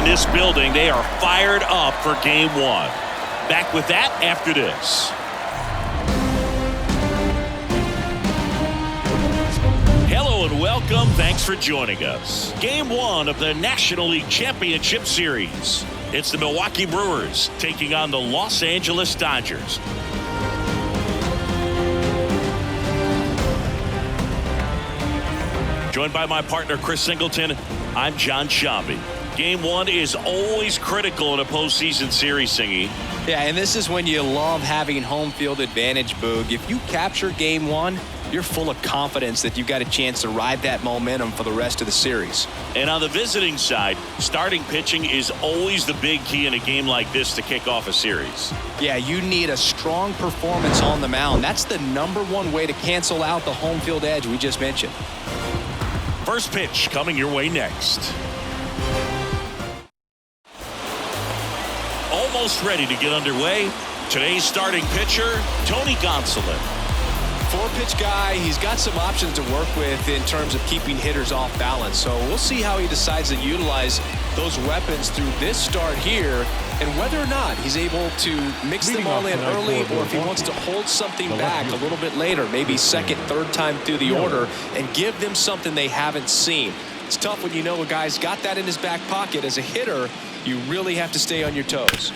in this building. They are fired up for game one. Back with that after this. Hello and welcome. Thanks for joining us. Game one of the National League Championship Series. It's the Milwaukee Brewers taking on the Los Angeles Dodgers. Joined by my partner, Chris Singleton, I'm John Shambi. Game one is always critical in a postseason series, Singy. Yeah, and this is when you love having home field advantage, Boog. If you capture game one, you're full of confidence that you've got a chance to ride that momentum for the rest of the series. And on the visiting side, starting pitching is always the big key in a game like this to kick off a series. Yeah, you need a strong performance on the mound. That's the #1 way to cancel out the home field edge we just mentioned. First pitch coming your way next. Almost ready to get underway. Today's starting pitcher, Tony Gonsolin. Four-pitch guy, he's got some options to work with in terms of keeping hitters off balance. So we'll see how he decides to utilize those weapons through this start here and whether or not he's able to mix them all in early or if he wants to hold something back a little bit later, maybe second, third time through the order and give them something they haven't seen. It's tough when you know a guy's got that in his back pocket. As a hitter, you really have to stay on your toes.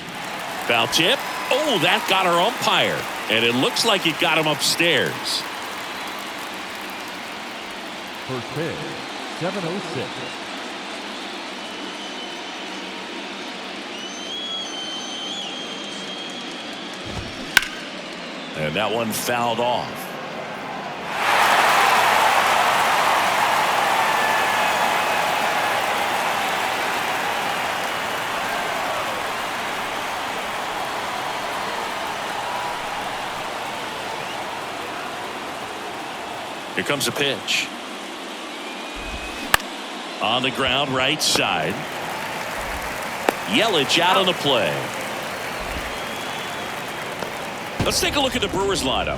Foul tip. Oh, that got our umpire. And it looks like it got him upstairs. First pitch, 7:06. And that one fouled off. Here comes a pitch. On the ground, right side. Yelich out on the play. Let's take a look at the Brewers lineup.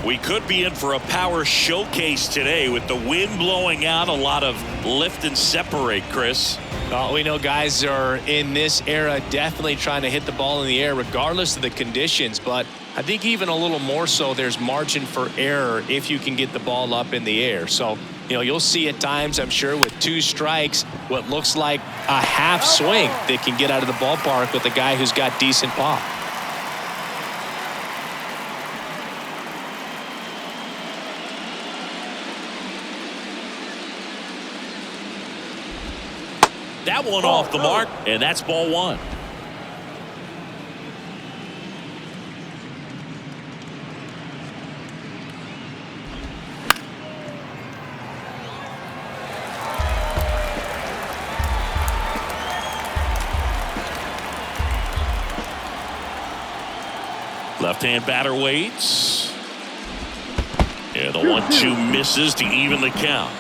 We could be in for a power showcase today with the wind blowing out, a lot of lift and separate, Chris. We know guys are in this era definitely trying to hit the ball in the air regardless of the conditions, but I think even a little more so there's margin for error if you can get the ball up in the air. So, you'll see at times, I'm sure, with 2 strikes, what looks like a half swing that can get out of the ballpark with a guy who's got decent pop. That one off the mark, and that's ball one. Left-hand batter waits. And the 1-2 misses to even the count.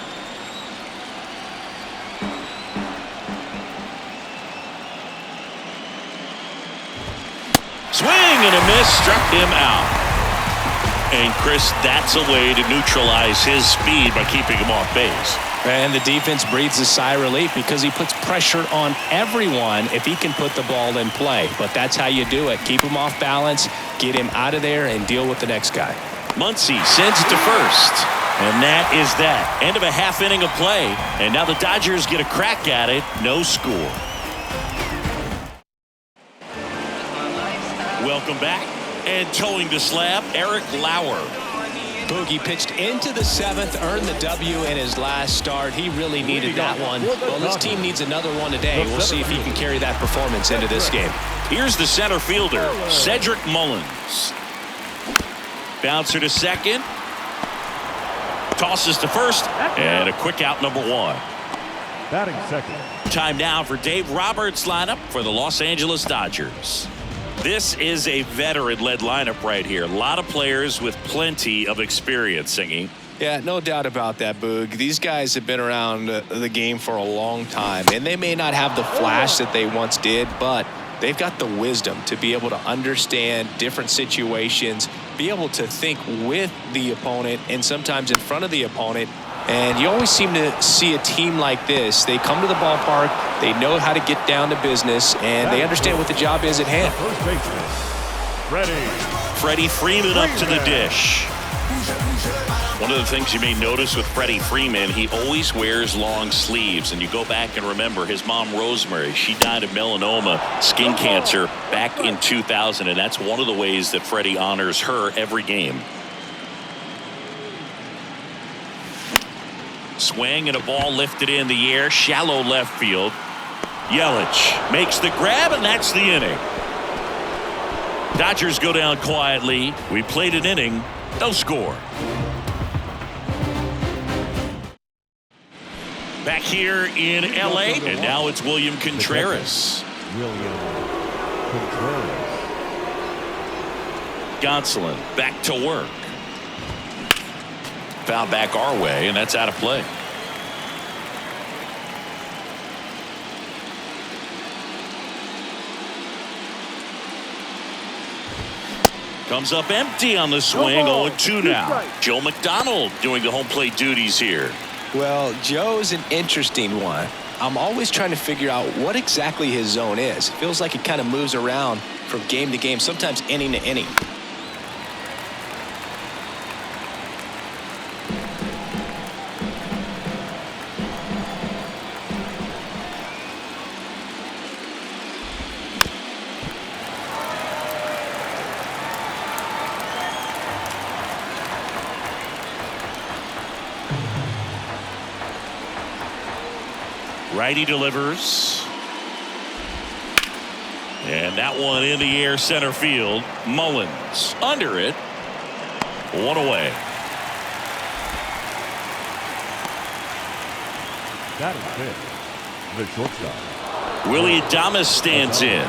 Swing and a miss, struck him out. And Chris, that's a way to neutralize his speed by keeping him off base. And the defense breathes a sigh of relief because he puts pressure on everyone if he can put the ball in play. But that's how you do it. Keep him off balance, get him out of there, and deal with the next guy. Muncy sends it to first. And that is that. End of a half inning of play. And now the Dodgers get a crack at it. No score. Welcome back. And towing the slab, Eric Lauer. Boogie pitched into the 7th, earned the W in his last start. He really needed that one. Well, this team needs another one today. We'll see if he can carry that performance into this game. Here's the center fielder, Cedric Mullins. Bouncer to second. Tosses to first. And a quick out, number 1. Batting second. Time now for Dave Roberts' lineup for the Los Angeles Dodgers. This is a veteran-led lineup right here. A lot of players with plenty of experience, Singy. Yeah, no doubt about that, Boog. These guys have been around the game for a long time, and they may not have the flash that they once did, but they've got the wisdom to be able to understand different situations, be able to think with the opponent and sometimes in front of the opponent And you always seem to see a team like this. They come to the ballpark, they know how to get down to business, and they understand what the job is at hand. First baseman, Freddie Freeman up to the dish. One of the things you may notice with Freddie Freeman, he always wears long sleeves. And you go back and remember his mom, Rosemary, she died of melanoma, skin cancer, back in 2000. And that's one of the ways that Freddie honors her every game. Swing and a ball lifted in the air, shallow left field. Yelich makes the grab, and that's the inning. Dodgers go down quietly. We played an inning, no score. Back here in LA, and now it's William Contreras. Gonsolin back to work. Foul back our way, and that's out of play. Comes up empty on the swing. 0-2 now. Joe McDonald doing the home plate duties here. Well, Joe's an interesting one. I'm always trying to figure out what exactly his zone is. It feels like it kind of moves around from game to game, sometimes inning to inning. Righty delivers. And that one in the air center field. Mullins under it. One away. That is the shortstop. Willie Adames stands in.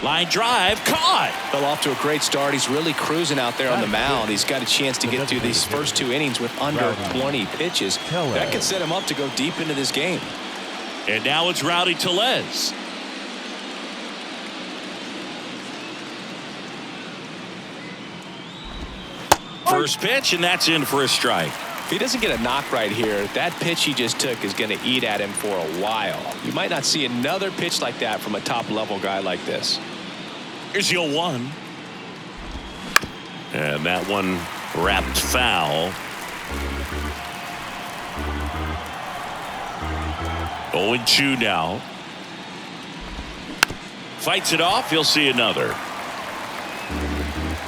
Line drive caught. Fell off to a great start. He's really cruising out there on the mound. He's got a chance to get through these first two innings with under 20 pitches. That could set him up to go deep into this game. And now it's Rowdy Tellez. First pitch, and that's in for a strike. If he doesn't get a knock right here, that pitch he just took is going to eat at him for a while. You might not see another pitch like that from a top-level guy like this. Here's the 0-1. And that one wrapped foul. 0-2 now. Fights it off. He'll see another.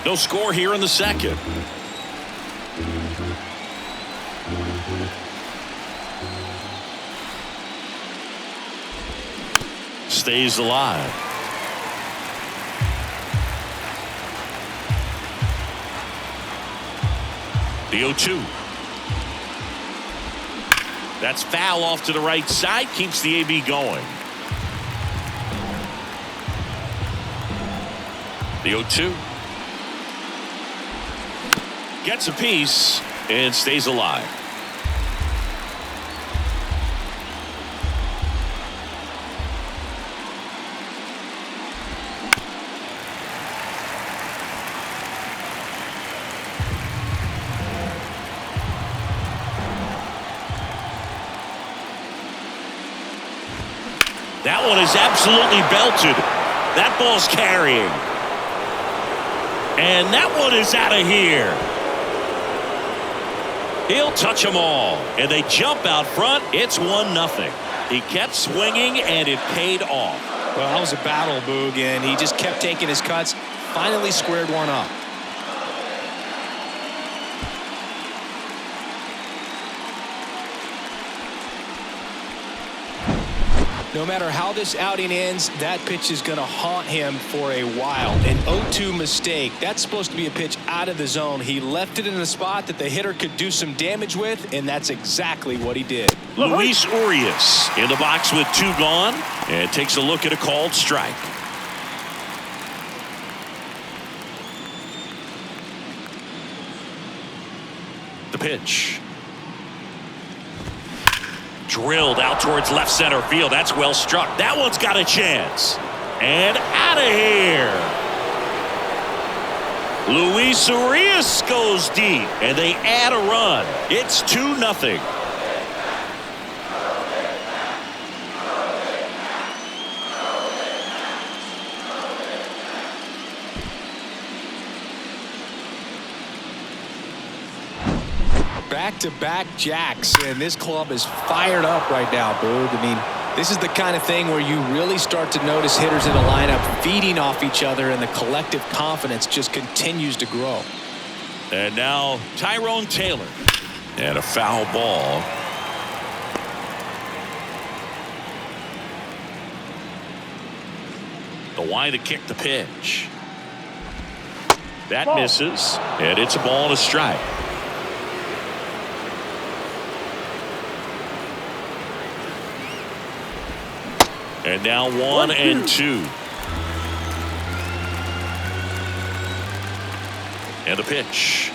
No score here in the second. Stays alive. The 0-2. That's foul off to the right side. Keeps the AB going. The 0-2. Gets a piece and stays alive. That one is absolutely belted. That ball's carrying. And that one is out of here. He'll touch them all. And they jump out front. It's 1-0. He kept swinging, and it paid off. Well, that was a battle, Boog, and he just kept taking his cuts. Finally squared one up. No matter how this outing ends, that pitch is going to haunt him for a while. An 0-2 mistake. That's supposed to be a pitch out of the zone. He left it in a spot that the hitter could do some damage with, and that's exactly what he did. Luis Urias in the box with 2 gone, and takes a look at a called strike. The pitch. Drilled out towards left center field. That's well struck. That one's got a chance. And out of here. Luis Urias goes deep, and they add a run. It's 2-0. Back-to-back jacks, and this club is fired up right now, Boog. I mean, this is the kind of thing where you really start to notice hitters in a lineup feeding off each other, and the collective confidence just continues to grow. And now Tyrone Taylor. And a foul ball. The wide to kick the pitch. That misses, and it's a ball and a strike. And now 1-2. And the pitch.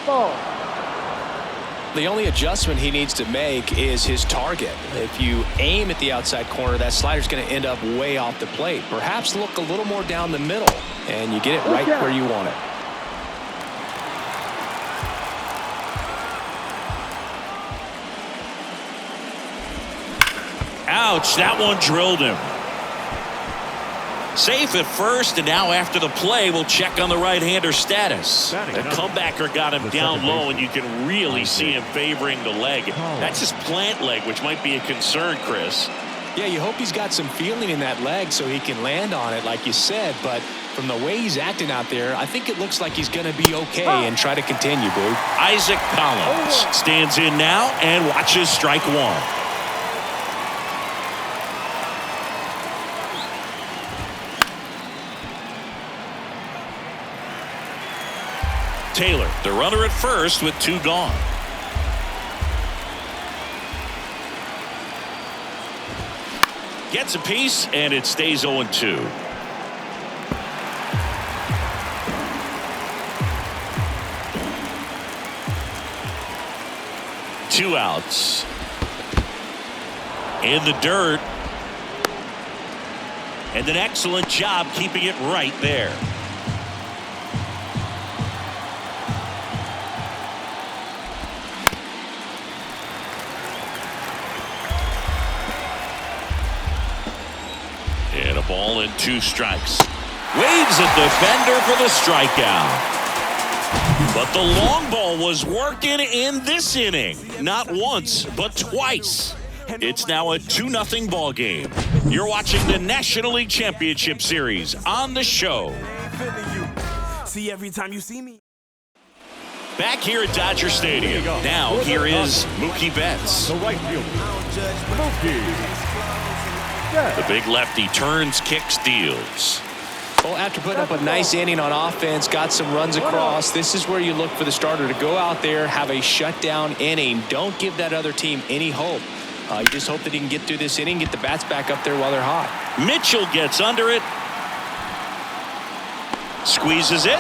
Ball. The only adjustment he needs to make is his target. If you aim at the outside corner, that slider's going to end up way off the plate. Perhaps look a little more down the middle, and you get it right where you want it. Ouch, that one drilled him. Safe at first, and now after the play, we'll check on the right-hander status. The comebacker got him down low, and you can really see him favoring the leg. That's his plant leg, which might be a concern, Chris. Yeah, you hope he's got some feeling in that leg so he can land on it, like you said. But from the way he's acting out there, I think it looks like he's going to be okay and try to continue, Boo. Isaac Collins stands in now and watches strike one. Taylor, the runner at first with 2 gone. Gets a piece, and it stays 0-2. Two outs. In the dirt. And an excellent job keeping it right there. And a ball and 2 strikes. Waves a defender for the strikeout. But the long ball was working in this inning. Not once, but twice. It's now a 2-0 ball game. You're watching the National League Championship Series on the show. See every time you see me. Back here at Dodger Stadium. Now here is Mookie Betts. The right fielder, Mookie. The big lefty turns, kicks, deals. Well, after putting up a nice inning on offense, got some runs across, this is where you look for the starter to go out there, have a shutdown inning. Don't give that other team any hope. You just hope that he can get through this inning, get the bats back up there while they're hot. Mitchell gets under it. Squeezes it.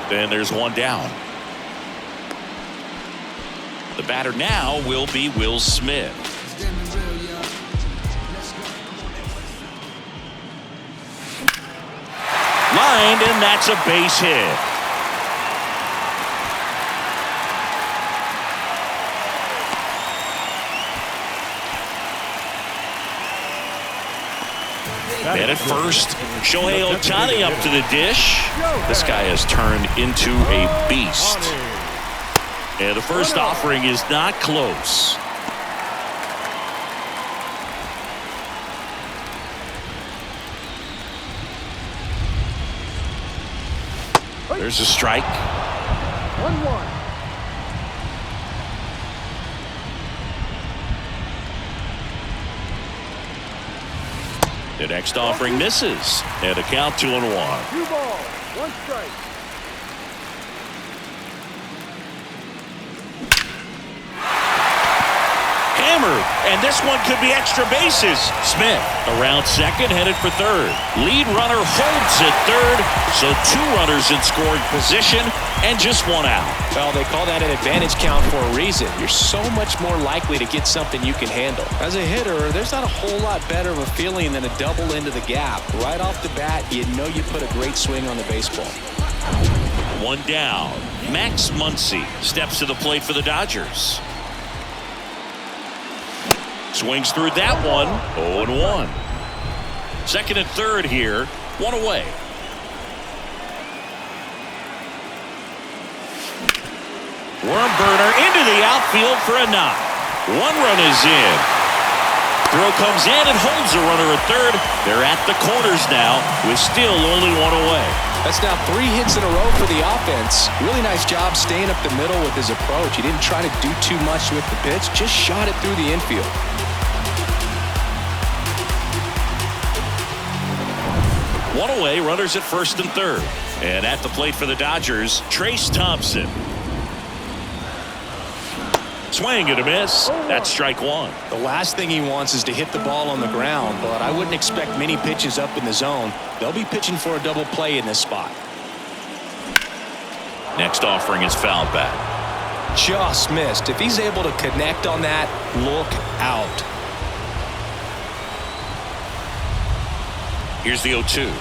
Then there's one down. The batter now will be Will Smith. Lined, and that's a base hit. Man at first, Shohei Ohtani up to the dish. This guy has turned into a beast. And the first offering is not close. There's a strike. 1-1. The next offering misses. And a count 2-1. 2 balls, 1 strike. Hammered, and this one could be extra bases. Smith around second, headed for third. Lead runner holds at third, so 2 runners in scoring position and just 1 out. Well, they call that an advantage count for a reason. You're so much more likely to get something you can handle. As a hitter, there's not a whole lot better of a feeling than a double into the gap. Right off the bat, you know you put a great swing on the baseball. 1 down. Max Muncy steps to the plate for the Dodgers. Swings through that one. 0-1. Second and third here. 1 away. Worm burner into the outfield for a knock. 1 run is in. Throw comes in and holds a runner at third. They're at the corners now with still only 1 away. That's now 3 hits in a row for the offense. Really nice job staying up the middle with his approach. He didn't try to do too much with the pitch, just shot it through the infield. One away, runners at first and third. And at the plate for the Dodgers, Trace Thompson. Swing and a miss. That's strike 1. The last thing he wants is to hit the ball on the ground, but I wouldn't expect many pitches up in the zone. They'll be pitching for a double play in this spot. Next offering is fouled back. Just missed. If he's able to connect on that, look out. Here's the 0-2.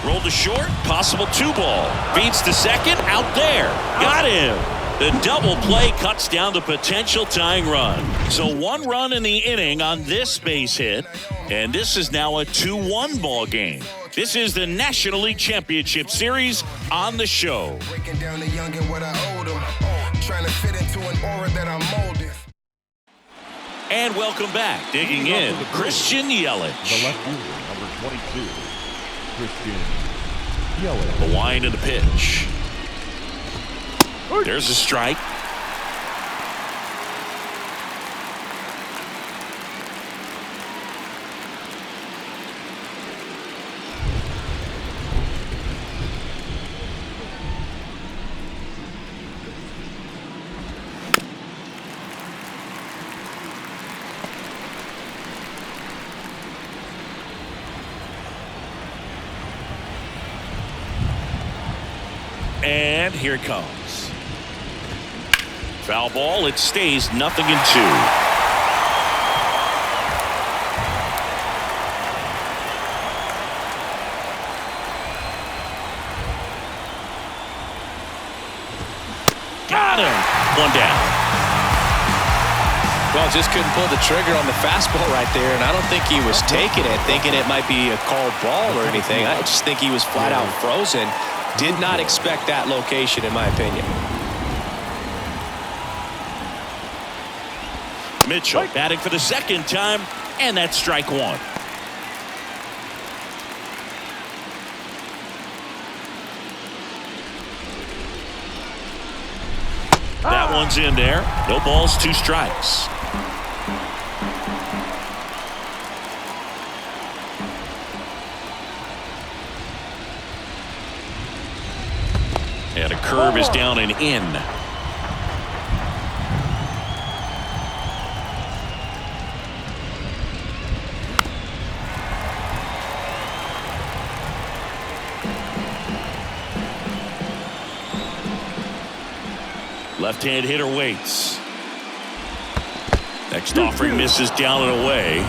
Rolled to short, possible 2-ball. Beats to second, out there. Got him. The double play cuts down the potential tying run. So 1 run in the inning on this base hit, and this is now a 2-1 ball game. This is the National League Championship Series on the show. Breaking down the young and what I owed them. Trying to fit into an aura that I'm molded. And welcome back. Digging in, Christian Yelich. The left fielder, number 22, Christian Yelich. The wind and the pitch. There's a strike. And here it comes. Foul ball. It stays 0-2. Got him. 1 down. Well, just couldn't pull the trigger on the fastball right there, and I don't think he was taking it, thinking it might be a called ball or anything. I just think he was flat out frozen. Did not expect that location, in my opinion. Mitchell batting for the second time, and that's strike 1. That one's in there. No balls, 2 strikes. And a curve is down and in. Left-hand hitter waits. Next offering misses down and away.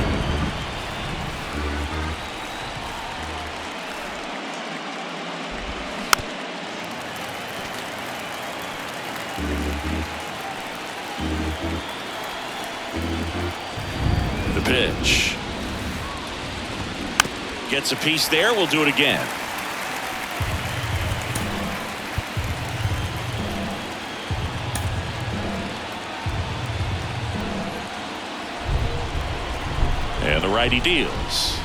The pitch. Gets a piece there. We'll do it again. And the righty deals.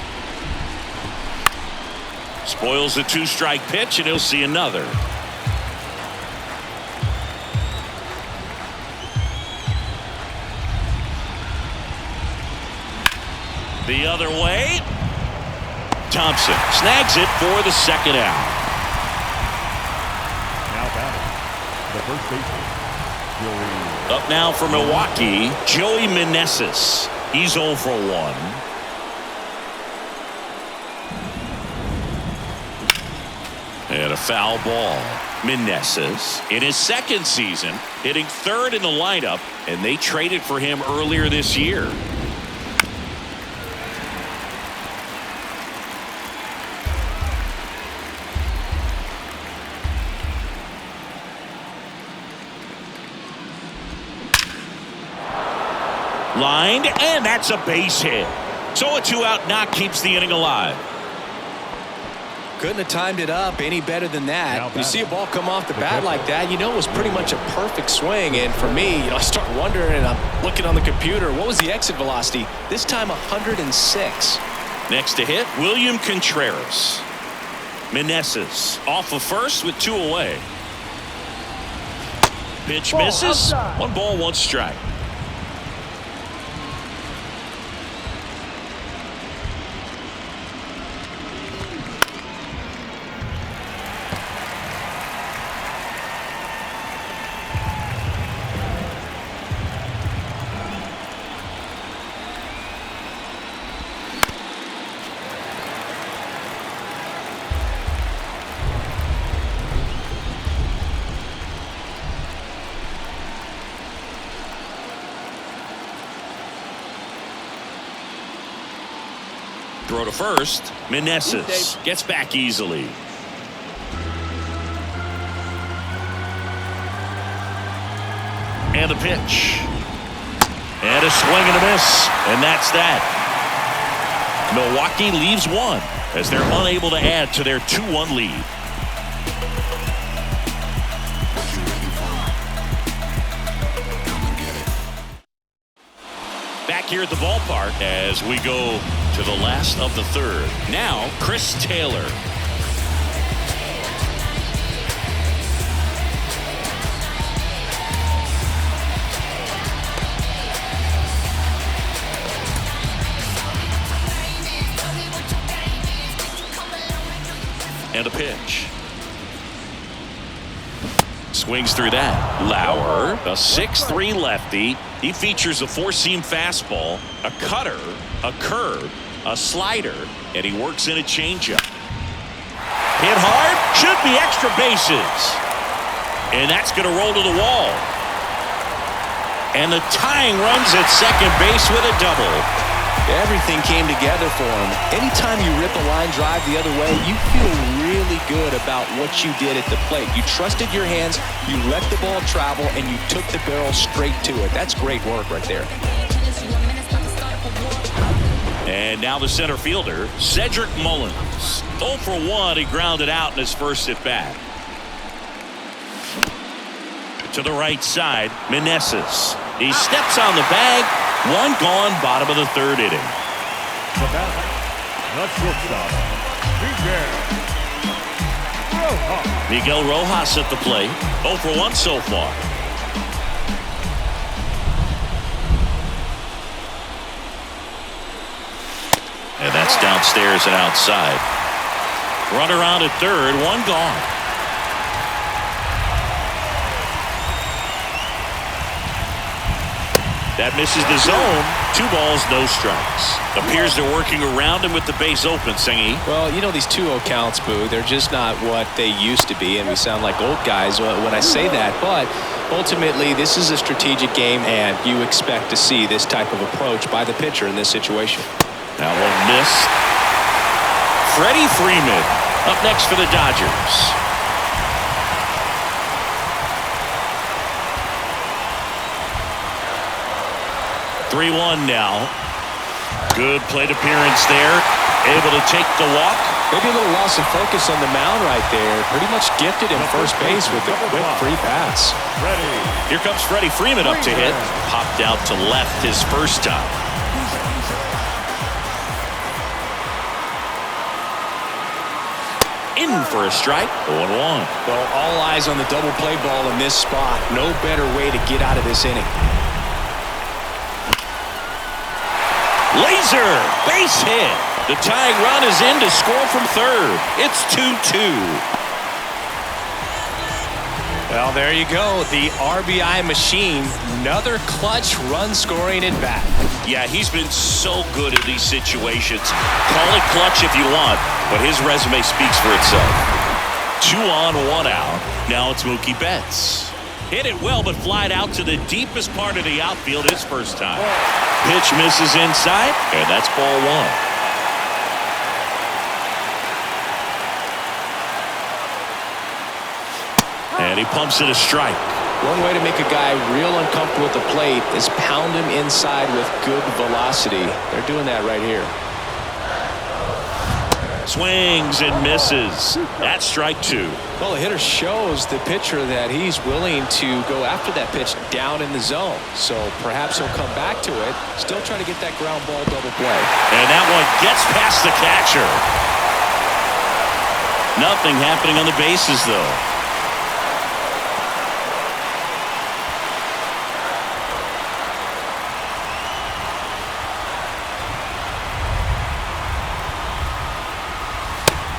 Spoils the 2-strike pitch, and he'll see another. The other way. Thompson snags it for the second out. Now batting, the first baseman, Up now for Milwaukee, Joey Meneses. He's 0 for 1. And a foul ball. Meneses, in his second season, hitting third in the lineup, and they traded for him earlier this year. Lined, and that's a base hit. So a 2-out knock keeps the inning alive. Couldn't have timed it up any better than that. You see a ball come off the bat like that, you know it was pretty much a perfect swing. And for me, I start wondering, and I'm looking on the computer, what was the exit velocity? This time 106. Next to hit, William Contreras. Meneses off of first with 2 away. Pitch misses. 1 ball, 1 strike. Throw to first. Meneses gets back easily. And the pitch. And a swing and a miss. And that's that. Milwaukee leaves 1 as they're unable to add to their 2-1 lead. Back here at the ballpark as we go to the last of the third. Now, Chris Taylor. And a pitch. Swings through that. Lauer, a 6'3" lefty. He features a 4-seam fastball, a cutter, a curve, a slider, and he works in a changeup. Hit hard, should be extra bases. And that's going to roll to the wall. And the tying runs at second base with a double. Everything came together for him. Anytime you rip a line drive the other way, you feel really good about what you did at the plate. You trusted your hands, you let the ball travel, and you took the barrel straight to it. That's great work right there. And now the center fielder, Cedric Mullins. 0 for 1, he grounded out in his first at bat. To the right side, Meneses. He steps on the bag. 1 gone, bottom of the third inning. The batter, the shortstop, Miguel Rojas at the plate. 0 for 1 so far. And that's downstairs and outside. Runner on at third, 1 gone. That misses the zone. 2 balls, no strikes. Appears they're working around him with the base open, Singy. Well, you know, these 2-0 counts, Boo, they're just not what they used to be, and we sound like old guys when I say that. But ultimately, this is a strategic game, and you expect to see this type of approach by the pitcher in this situation. That one missed. Freddie Freeman up next for the Dodgers. 3-1 now. Good plate appearance there. Able to take the walk. Maybe a little loss of focus on the mound right there. Pretty much gifted in first base with a quick free pass. Here comes Freddie Freeman up to hit. Popped out to left his first time. In for a strike. 0-1. Well, all eyes on the double play ball in this spot. No better way to get out of this inning. Laser base hit. The tying run is in to score from third. It's 2-2. Well, there you go. The RBI machine. Another clutch run scoring at bat. Yeah, he's been so good in these situations. Call it clutch if you want, but his resume speaks for itself. 2 on, 1 out. Now it's Mookie Betts. Hit it well, but flied out to the deepest part of the outfield his first time. Pitch misses inside, and that's ball 1. And he pumps it a strike. One way to make a guy real uncomfortable at the plate is pound him inside with good velocity. They're doing that right here. Swings and misses. That's strike 2. Well, the hitter shows the pitcher that he's willing to go after that pitch down in the zone. So perhaps he'll come back to it. Still trying to get that ground ball double play. And that one gets past the catcher. Nothing happening on the bases, though.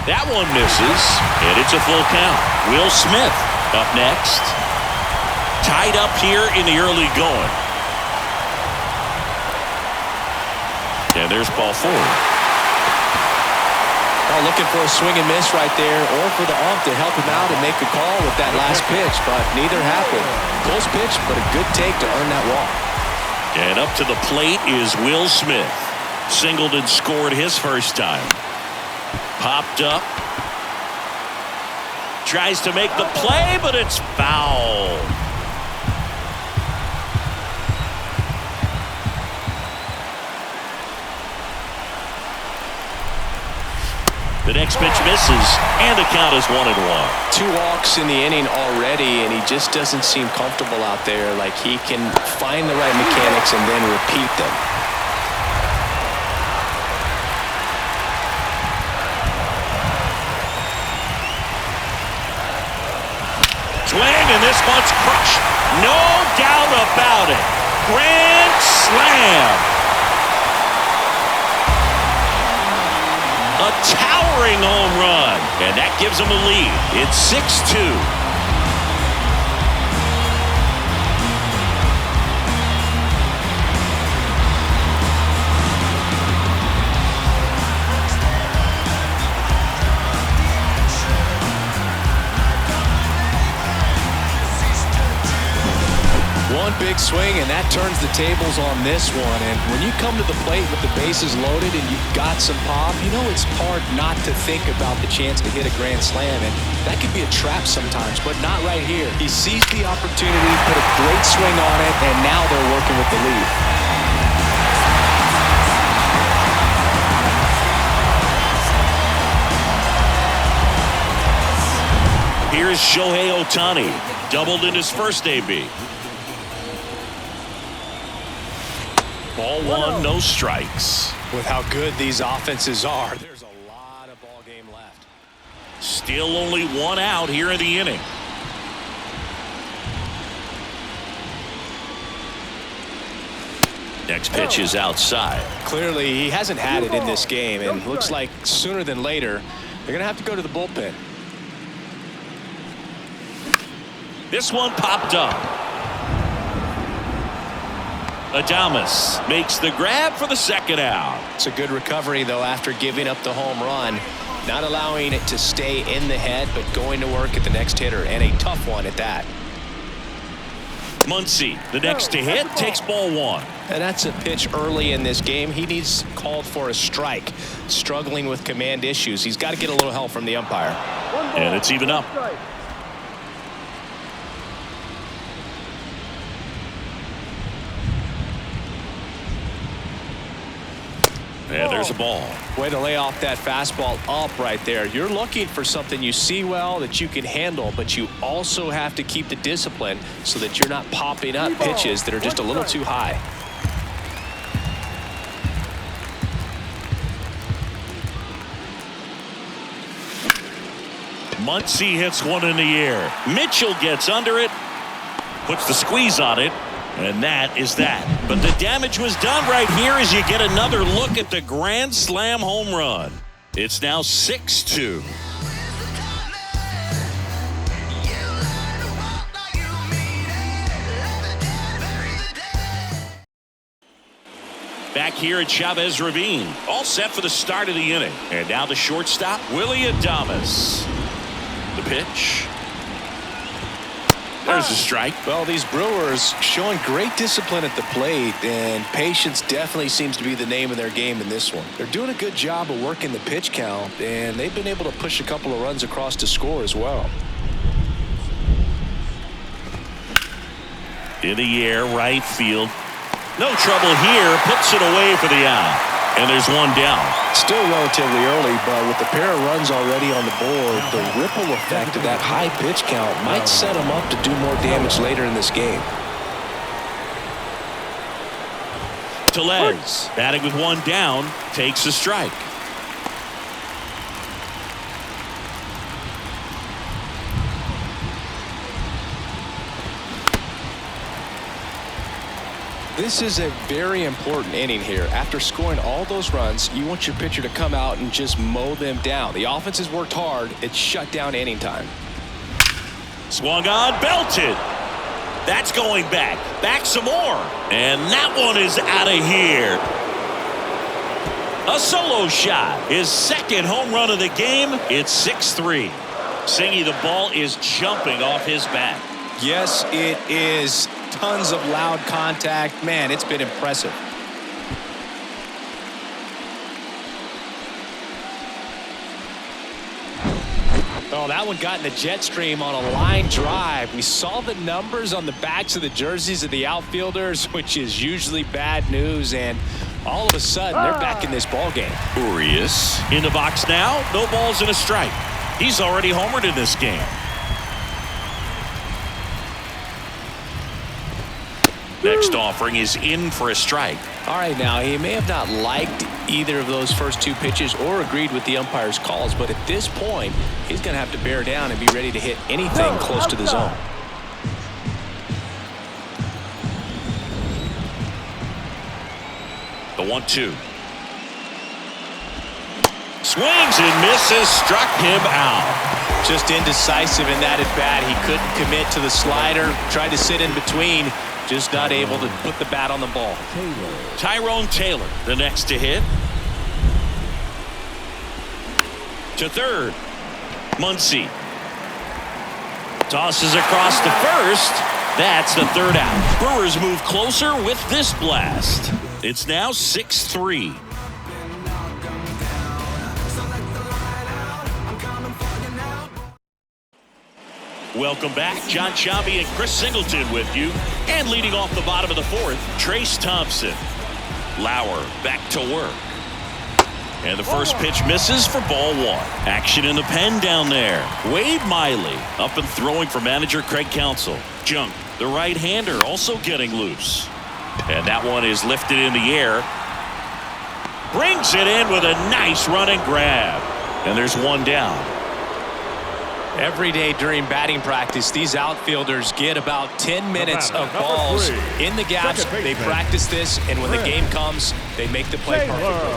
That one misses, and it's a full count. Will Smith up next. Tied up here in the early going. And there's ball 4. Well, looking for a swing and miss right there, or for the ump to help him out and make a call with that last pitch, but neither happened. Close pitch, but a good take to earn that walk. And up to the plate is Will Smith. Singled and scored his first time. Popped up. Tries to make the play, but it's foul. The next pitch misses, and the count is 1-1. 2 walks in the inning already, and he just doesn't seem comfortable out there. Like he can find the right mechanics and then repeat them. Swing, and this one's crushed. No doubt about it. Grand slam. A towering home run, and that gives them a lead. It's 6-2. One big swing, and that turns the tables on this one. And when you come to the plate with the bases loaded and you've got some pop, you know it's hard not to think about the chance to hit a grand slam. And that could be a trap sometimes, but not right here. He seized the opportunity, put a great swing on it, and now they're working with the lead. Here's Shohei Ohtani, doubled in his first AB. Ball 1, no strikes. With how good these offenses are, there's a lot of ball game left. Still only 1 out here in the inning. Next pitch is outside. Clearly, he hasn't had it in this game, and looks like sooner than later, they're going to have to go to the bullpen. This one popped up. Adames makes the grab for the second out. It's a good recovery, though, after giving up the home run. Not allowing it to stay in the head, but going to work at the next hitter, and a tough one at that. Muncy, the next to hit, takes ball 1. And that's a pitch early in this game. He needs called for a strike. Struggling with command issues. He's got to get a little help from the umpire. And it's even up. Yeah, there's a ball. Way to lay off that fastball up right there. You're looking for something you see well that you can handle, but you also have to keep the discipline so that you're not popping up pitches that are just a little too high. Muncy hits one in the air. Mitchell gets under it, puts the squeeze on it, and that is that. But the damage was done right here as you get another look at the grand slam home run. It's now 6-2. back here at Chavez Ravine. All set for the start of the inning. And now the shortstop, Willie Adames. The pitch. There's a strike. Well, these Brewers showing great discipline at the plate, and patience definitely seems to be the name of their game in this one. They're doing a good job of working the pitch count, and they've been able to push a couple of runs across to score as well. In the air, right field. No trouble here. Puts it away for the out. And there's one down. Still relatively early, but with the pair of runs already on the board, the ripple effect of that high pitch count might set them up to do more damage later in this game. Tellez, batting with one down, takes a strike. This is a very important inning here. After scoring all those runs, you want your pitcher to come out and just mow them down. The offense has worked hard. It's shut down inning time. Swung on, belted. That's going back. Back some more. And that one is out of here. A solo shot. His second home run of the game. It's 6-3. Singy, the ball is jumping off his bat. Yes, it is. Tons of loud contact. Man, it's been impressive. Oh, that one got in the jet stream on a line drive. We saw the numbers on the backs of the jerseys of the outfielders, which is usually bad news, and all of a sudden they're back in this ball game. Urias in the box now. No balls and a strike. He's already homered in this game. Next offering is in for a strike. All right, now he may have not liked either of those first two pitches or agreed with the umpire's calls, but at this point, he's going to have to bear down and be ready to hit anything close to the zone. The 1-2. Swings and misses, struck him out. Just indecisive in that at bat. He couldn't commit to the slider, tried to sit in between. Just not able to put the bat on the ball. Tyrone Taylor, the next to hit. To third. Muncy. Tosses across to first. That's the third out. Brewers move closer with this blast. It's now 6-3. Welcome back. John Sciambi and Chris Singleton with you. And leading off the bottom of the fourth, Trace Thompson. Lauer back to work. And the first pitch misses for ball one. Action in the pen down there. Wade Miley up and throwing for manager Craig Counsell. Junk, the right-hander, also getting loose. And that one is lifted in the air. Brings it in with a nice running grab. And there's one down. Every day during batting practice, these outfielders get about 10 minutes of balls in the gaps. They practice this, and when the game comes, they make the play perfectly.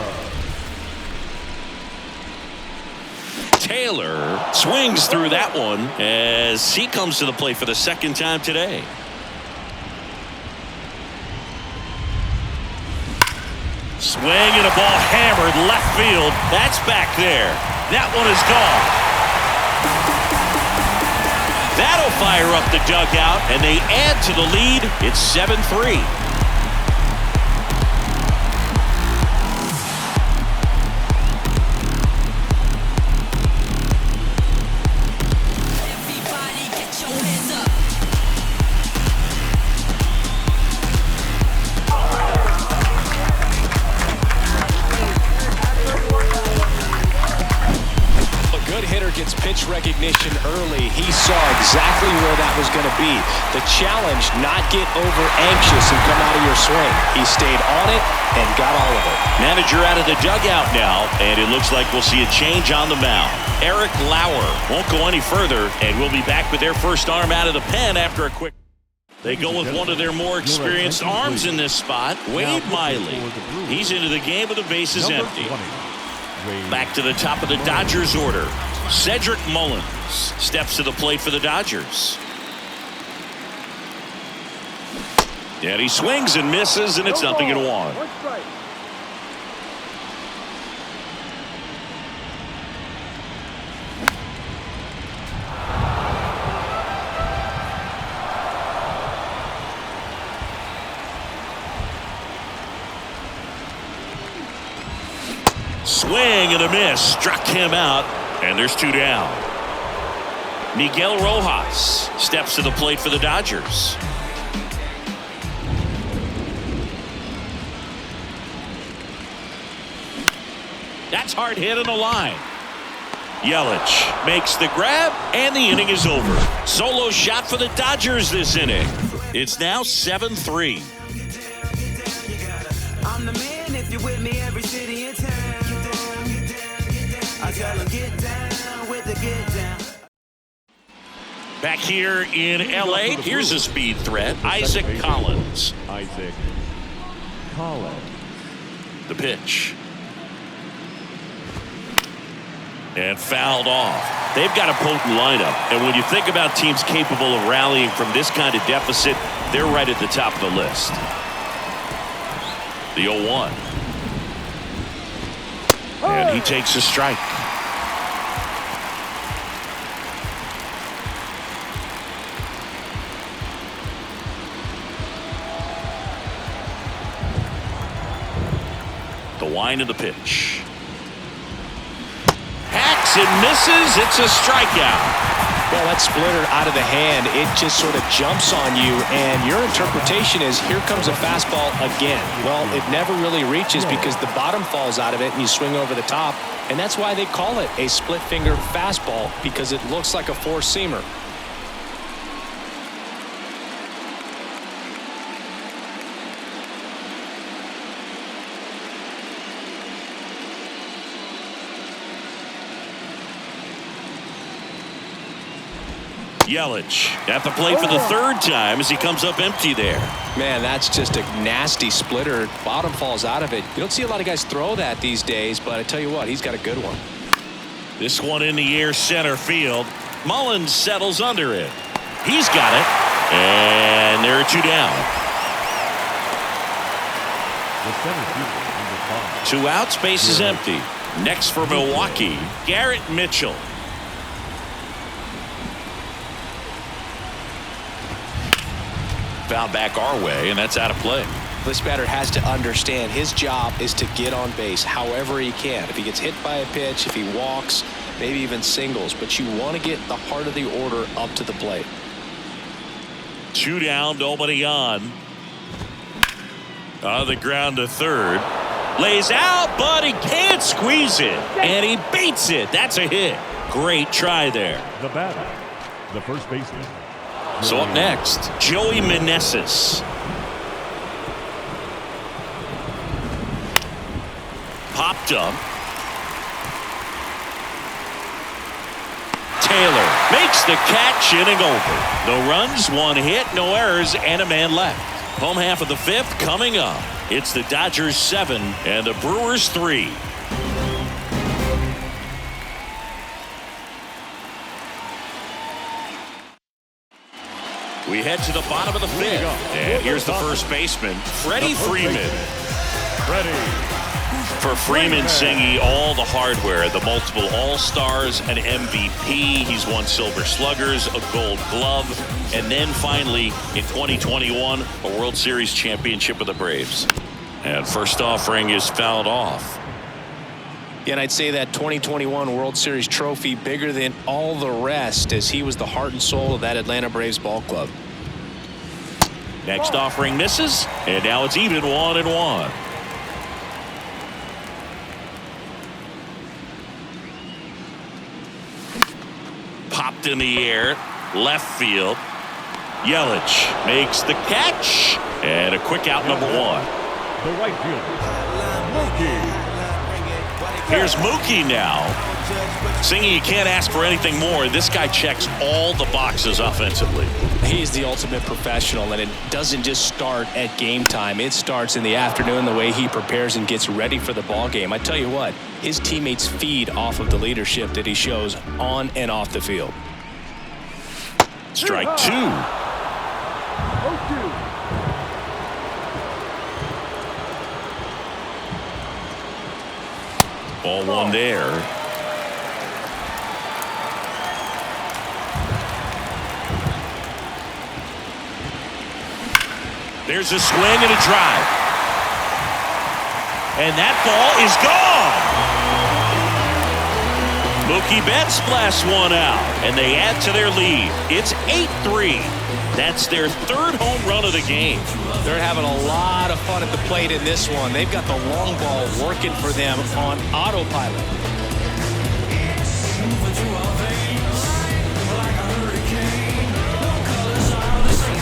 Taylor swings through that one as he comes to the plate for the second time today. Swing and a ball hammered left field. That's back there. That one is gone. That'll fire up the dugout, and they add to the lead. It's 7-3. Gets pitch recognition early. He saw exactly where that was going to be. The challenge, not get over anxious and come out of your swing. He stayed on it and got all of it. Manager out of the dugout now, and it looks like we'll see a change on the mound. Eric Lauer won't go any further, and we'll be back with their first arm out of the pen after a quick. They go with one of their more experienced arms in this spot, Wade Miley. He's into the game with the bases empty. Back to the top of the Dodgers order. Cedric Mullins steps to the plate for the Dodgers. And he swings and misses, and it's 0-1. swing and a miss. Struck him out, and there's 2 down. Miguel Rojas steps to the plate for the Dodgers. That's hard hit on the line. Yelich makes the grab, and the inning is over. Solo shot for the Dodgers this inning. It's now 7-3. I'm the man if you're with me, every city in town. I tell them get down with the get down. Back here in L.A., here's a speed threat. Isaac Collins. Isaac Collins. The pitch. And fouled off. They've got a potent lineup. And when you think about teams capable of rallying from this kind of deficit, they're right at the top of the list. The 0-1. And he takes a strike. The wind of the pitch. Hacks and misses. It's a strikeout. Well, that splitter out of the hand, it just sort of jumps on you, and your interpretation is here comes a fastball again. Well, it never really reaches because the bottom falls out of it and you swing over the top, and that's why they call it a split finger fastball, because it looks like a four-seamer. Yelich at the plate for the 3rd time as he comes up empty there. Man, that's just a nasty splitter. Bottom falls out of it. You don't see a lot of guys throw that these days, but I tell you what, he's got a good one. This one in the air center field. Mullins settles under it. He's got it. And there are 2 down. The center fielder, number 5. 2 outs, base is empty. Next for Milwaukee, Garrett Mitchell. Foul back our way, and that's out of play. This batter has to understand his job is to get on base however he can. If he gets hit by a pitch, if he walks, maybe even singles, but you want to get the heart of the order up to the plate. 2 down, nobody on. On the ground to 3rd. Lays out, but he can't squeeze it. And he beats it. That's a hit. Great try there. The batter, the first baseman. So up next, Joey Meneses. Popped up. Taylor makes the catch, inning over. No runs, 1 hit, no errors, and a man left. Home half of the 5th coming up. It's the Dodgers 7 and the Brewers 3. We head to the bottom of the 5th. And here's the first baseman, Freddie Freeman. For Freeman, singing all the hardware, the multiple All-Stars, an MVP. He's won Silver Sluggers, a Gold Glove, and then finally, in 2021, a World Series championship with the Braves. And first offering is fouled off. Yeah, and I'd say that 2021 World Series trophy bigger than all the rest, as he was the heart and soul of that Atlanta Braves ball club. Next offering misses, and now it's even 1-1. Popped in the air, left field. Yelich makes the catch, and a quick out, number 1. The right fielder, Mookie. Here's Mookie now. Singing, you can't ask for anything more. This guy checks all the boxes offensively. He's the ultimate professional, and it doesn't just start at game time. It starts in the afternoon, the way he prepares and gets ready for the ball game. I tell you what, his teammates feed off of the leadership that he shows on and off the field. Strike 2. 0-2. Ball 1 there. There's a swing and a drive. And that ball is gone. Mookie Betts blasts one out, and they add to their lead. It's 8-3. That's their third home run of the game. They're having a lot of fun at the plate in this one. They've got the long ball working for them on autopilot.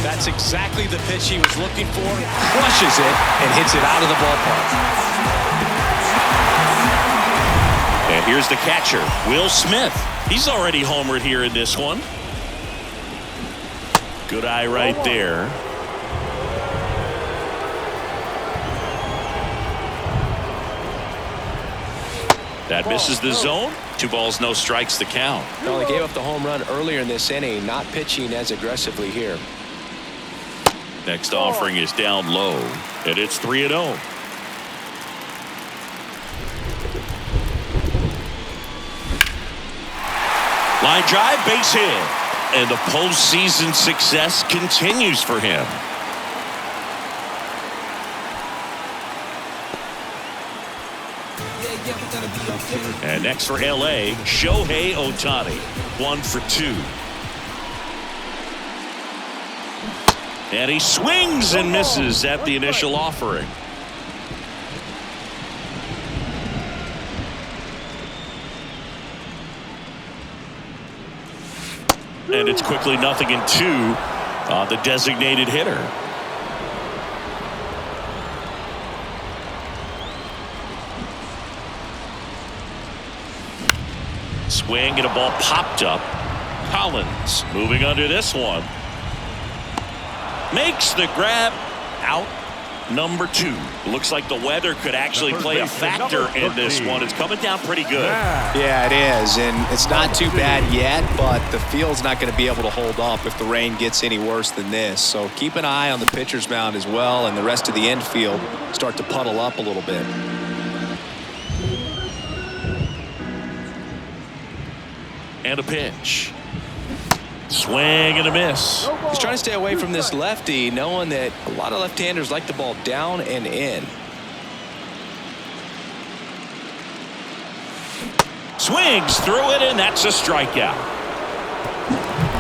That's exactly the pitch he was looking for. Crushes it and hits it out of the ballpark. And here's the catcher, Will Smith. He's already homered here in this one. Good eye right there. That misses the zone. 2 balls, no strikes to count. Well, they gave up the home run earlier in this inning, not pitching as aggressively here. Next offering is down low, and it's 3-0. Line drive, base hit. And the postseason success continues for him. And next for LA, Shohei Ohtani. 1 for 2. And he swings and misses at the initial offering. And it's quickly 0-2 on the designated hitter. Swing and a ball popped up. Collins moving under this one. Makes the grab. Out number 2. Looks like the weather could actually play a factor in this one. It's coming down pretty good. Yeah, it is, and it's not too bad yet, but the field's not going to be able to hold up if the rain gets any worse than this. So keep an eye on the pitcher's mound as well, and the rest of the infield start to puddle up a little bit. And a pitch. Swing and a miss. He's trying to stay away from this lefty, knowing that a lot of left-handers like the ball down and in. Swings through it, and that's a strikeout.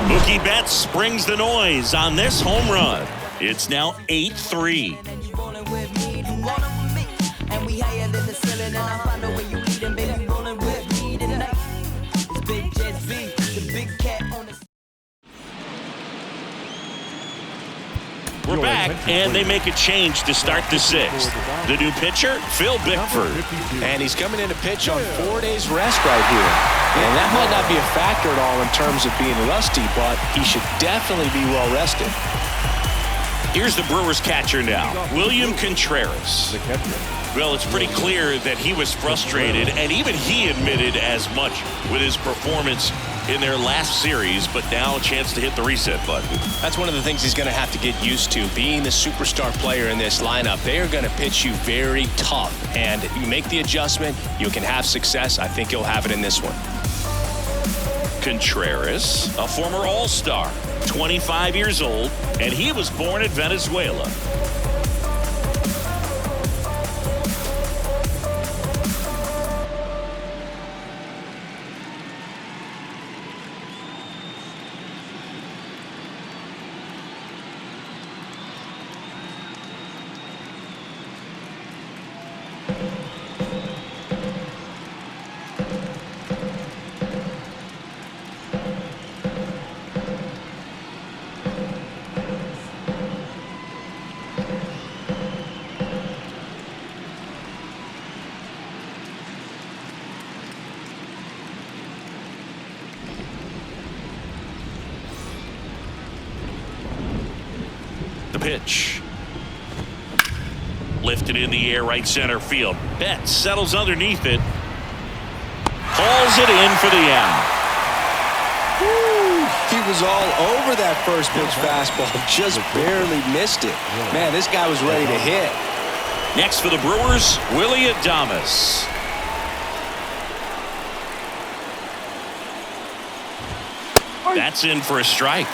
Mookie Betts brings the noise on this home run. It's now 8-3. We're back, and they make a change to start the 6th. The new pitcher, Phil Bickford. And he's coming in to pitch on 4 days rest right here. And that might not be a factor at all in terms of being rusty, but he should definitely be well rested. Here's the Brewers catcher now, William Contreras. Well, it's pretty clear that he was frustrated, and even he admitted as much with his performance in their last series, but now a chance to hit the reset button. That's one of the things he's going to have to get used to, being the superstar player in this lineup. They are going to pitch you very tough, and you make the adjustment, you can have success. I think you'll have it in this one. Contreras, a former All-Star, 25 years old, and he was born in Venezuela. The pitch. Lifted in the air, right center field. Betts settles underneath it. Hauls it in for the out. Woo! He was all over that first pitch fastball, just barely missed it. Man, this guy was ready to hit. Next for the Brewers, Willie Adames. That's in for a strike.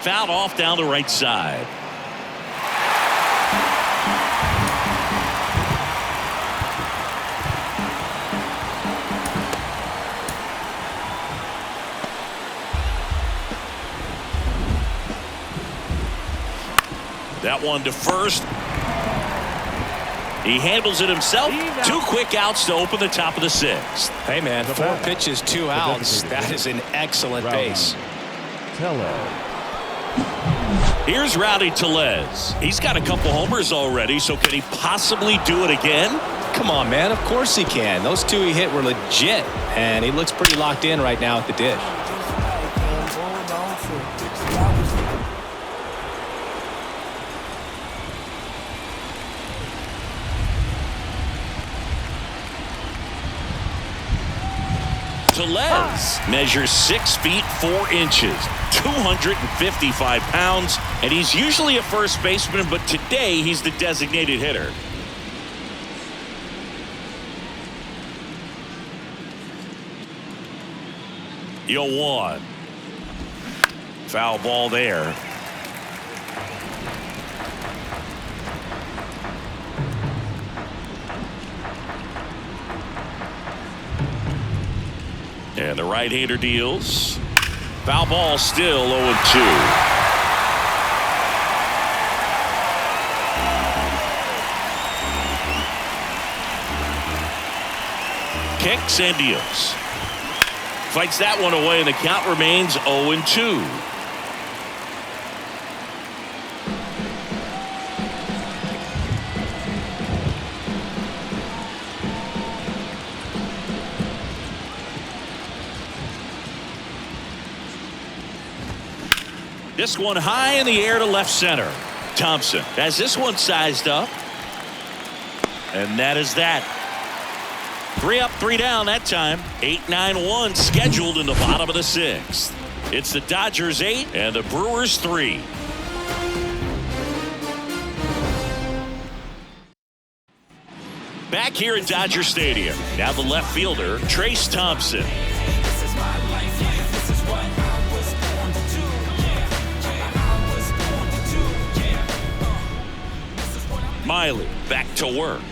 Fouled off down the right side. That one to first. He handles it himself. 2 quick outs to open the top of the 6th. Hey, man, 4 pitches, 2 outs. That is an excellent base. Here's Rowdy Tellez. He's got a couple homers already, so can he possibly do it again? Come on, man. Of course he can. Those 2 he hit were legit, and he looks pretty locked in right now at the dish. Tellez measures 6 feet 4 inches, 255 pounds, and he's usually a first baseman, but today he's the designated hitter. Yo, 1. Foul ball there. And the right-hander deals. Foul ball, still 0-2. Kicks and deals. Fights that one away, and the count remains 0-2. This one high in the air to left center. Thompson has this one sized up. And that is that. 3 up, 3 down that time. 8-9-1 scheduled in the bottom of the 6th. It's the Dodgers 8 and the Brewers 3. Back here at Dodger Stadium. Now the left fielder, Trace Thompson. Miley back to work.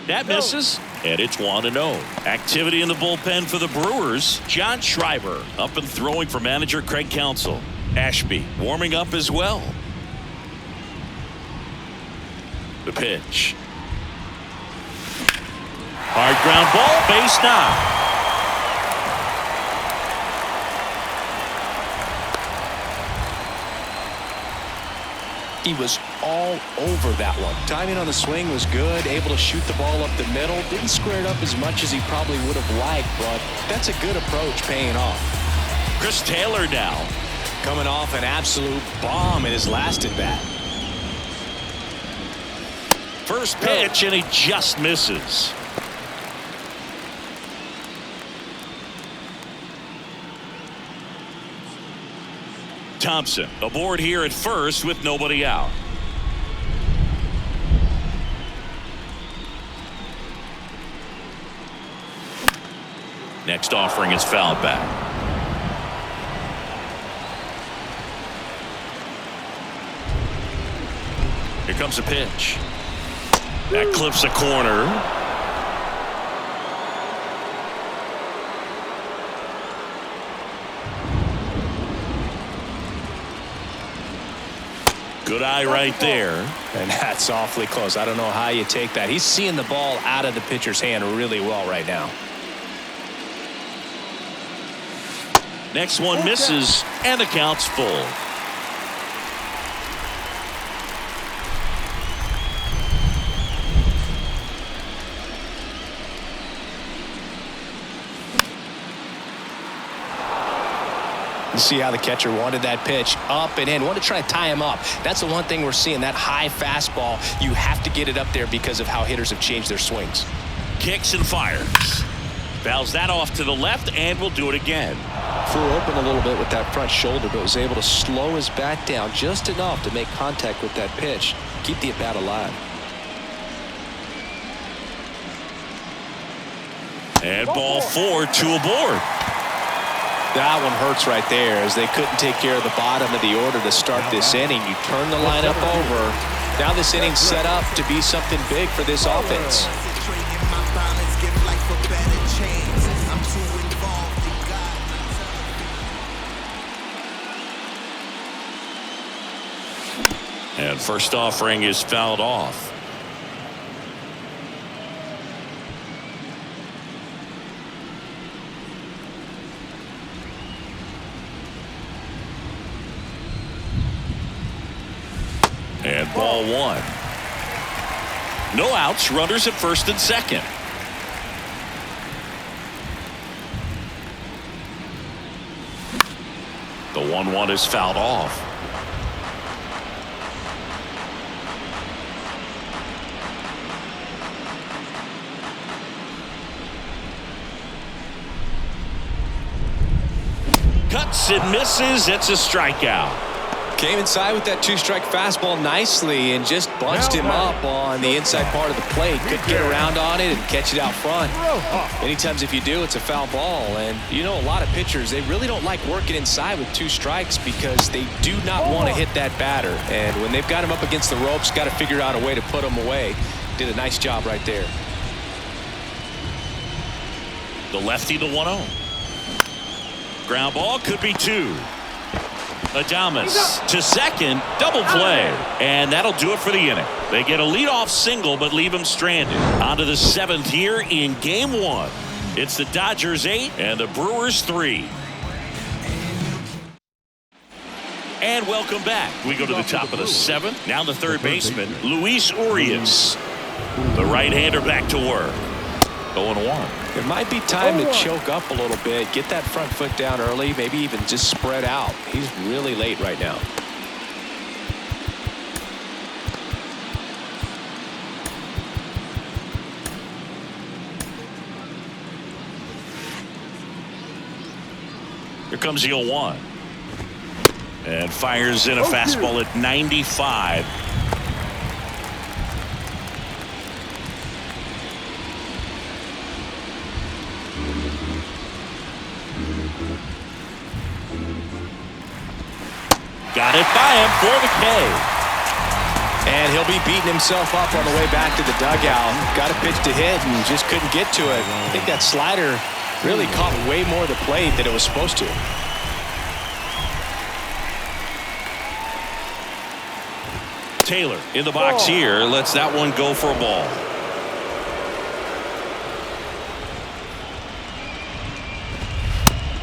That misses, and it's 1-0. Activity in the bullpen for the Brewers. John Schreiber up and throwing for manager Craig Counsell. Ashby warming up as well. The pitch. Hard ground ball, base knock. He was all over that one. Timing on the swing was good, able to shoot the ball up the middle. Didn't square it up as much as he probably would have liked, but that's a good approach paying off. Chris Taylor now. Coming off an absolute bomb in his last at bat. First pitch, and he just misses. Thompson aboard here at first with nobody out. Next offering is fouled back. Here comes a pitch. That clips a corner. Good eye right there. And that's awfully close. I don't know how you take that. He's seeing the ball out of the pitcher's hand really well right now. Next one misses, and the count's full. You see how the catcher wanted that pitch up and in. Wanted to try to tie him up. That's the one thing we're seeing, that high fastball. You have to get it up there because of how hitters have changed their swings. Kicks and fires. Fouls that off to the left, and will do it again. Flew open a little bit with that front shoulder, but was able to slow his bat down just enough to make contact with that pitch. Keep the at-bat alive. And ball 4, 2 aboard. That one hurts right there, as they couldn't take care of the bottom of the order to start this inning. You turn the lineup over. Now this inning's set up to be something big for this offense. And And first offering is fouled off. And ball one. No outs, runners at first and second. The 1-1 is fouled off. Cuts and misses. It's a strikeout. Came inside with that two-strike fastball nicely and just bunched him up on the inside part of the plate. Could get around on it and catch it out front. Many times if you do, it's a foul ball. And you know, a lot of pitchers, they really don't like working inside with two strikes because they do not want to hit that batter. And when they've got him up against the ropes, got to figure out a way to put him away. Did a nice job right there. The lefty, the 1-0. Ground ball, could be two. Adames to second, double play, and that'll do it for the inning. They get a leadoff single but leave him stranded. On to the 7th here in game 1. It's the Dodgers 8 and the Brewers 3. And welcome back. We go to the top of the 7th. Now the third baseman, Luis Urias. The right-hander back to work. 0-1. It might be time to choke up a little bit, get that front foot down early, maybe even just spread out. He's really late right now. Here comes the 0-1. And fires in a fastball at 95. Got it by him for the K. And he'll be beating himself up on the way back to the dugout. Got a pitch to hit and just couldn't get to it. I think that slider really caught way more of the plate than it was supposed to. Taylor in the box here. Lets that one go for a ball.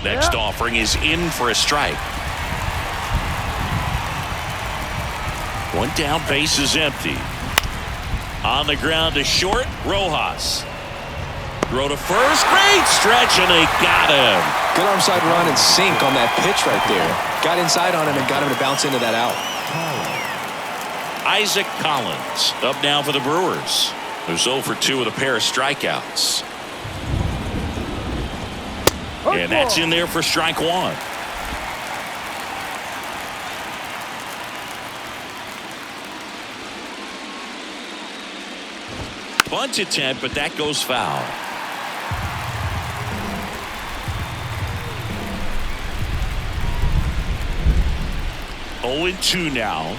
Next offering is in for a strike. One down, base is empty. On the ground to short, Rojas. Throw to first, great stretch, and they got him. Good arm-side run and sink on that pitch right there. Got inside on him and got him to bounce into that out. Isaac Collins up now for the Brewers. They're 0 for 2 with a pair of strikeouts. And that's in there for strike one. Bunt attempt, but that goes foul. Oh, 0-2 now.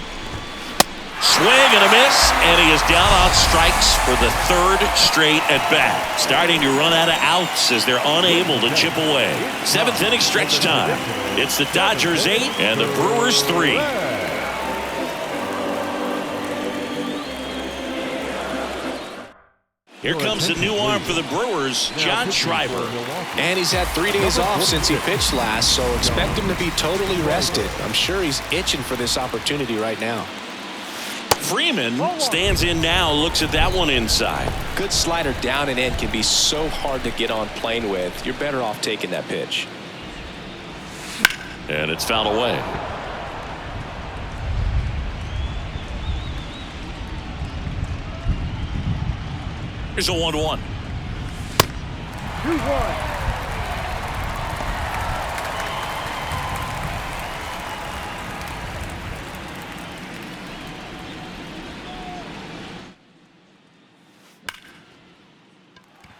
Swing and a miss, and he is down on strikes for the 3rd straight at bat. Starting to run out of outs as they're unable to chip away. 7th inning stretch time. It's the Dodgers 8 and the Brewers 3. Here comes the new arm for the Brewers, John Schreiber. And he's had 3 days off since he pitched last, so expect him to be totally rested. I'm sure he's itching for this opportunity right now. Freeman stands in now, looks at that one inside. Good slider down and in can be so hard to get on plane with. You're better off taking that pitch. And it's fouled away. Here's a 1-1. 2-1.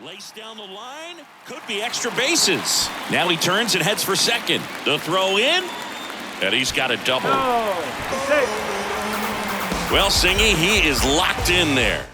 Lace down the line, could be extra bases. Now he turns and heads for second. The throw in, and he's got a double. Oh, Well, Singy, he is locked in there.